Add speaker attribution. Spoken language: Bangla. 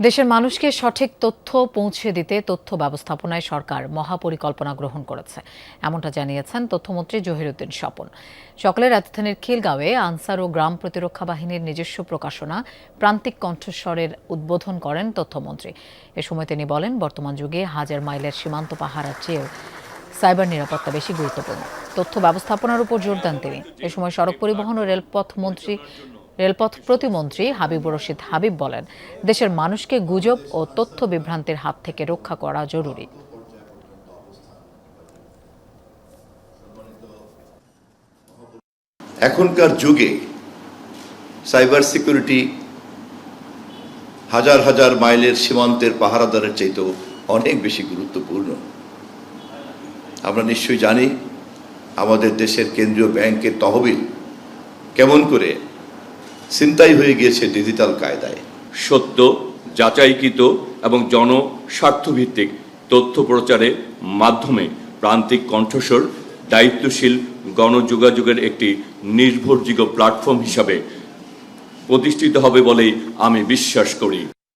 Speaker 1: দেশের মানুষকে সঠিক তথ্য পৌঁছে দিতে তথ্য ব্যবস্থাপনায় সরকার মহাপরিকল্পনা গ্রহণ করেছে, এমনটা জানিয়েছেন তথ্যমন্ত্রী জহিরুদ্দিন স্বপন। সকালে রাজধানীর খিলগাঁওয়ে আনসার ও গ্রাম প্রতিরক্ষা বাহিনীর নিজস্ব প্রকাশনা প্রান্তিক কণ্ঠস্বরের উদ্বোধন করেন তথ্যমন্ত্রী। এ সময় তিনি বলেন, বর্তমান যুগে হাজার মাইলের সীমান্ত পাহারার চেয়েও সাইবার নিরাপত্তা বেশি গুরুত্বপূর্ণ। তথ্য ব্যবস্থাপনার উপর জোর দেন তিনি। এ সময় সড়ক পরিবহন ও রেলপথ প্রতিমন্ত্রী হাবিবুর রশিদ হাবিব বলেন, দেশের মানুষকে গুজব ও তথ্য বিভ্রান্তির হাত থেকে রক্ষা করা জরুরি।
Speaker 2: এখনকার যুগে সাইবার সিকিউরিটি হাজার হাজার মাইলের সীমান্তের পাহারাদারের চাইতেও অনেক বেশি গুরুত্বপূর্ণ। আমরা নিশ্চয়ই জানি আমাদের দেশের কেন্দ্রীয় ব্যাংকের তহবিল কেমন করে ছিনতাই হয়ে গিয়েছে ডিজিটাল কায়দায়।
Speaker 3: সত্য, যাচাইকৃত এবং জনস্বার্থভিত্তিক তথ্য প্রচারের মাধ্যমে প্রান্তিক কণ্ঠস্বর দায়িত্বশীল গণযোগাযোগের একটি নির্ভরযোগ্য প্ল্যাটফর্ম হিসাবে প্রতিষ্ঠিত হবে বলেই আমি বিশ্বাস করি।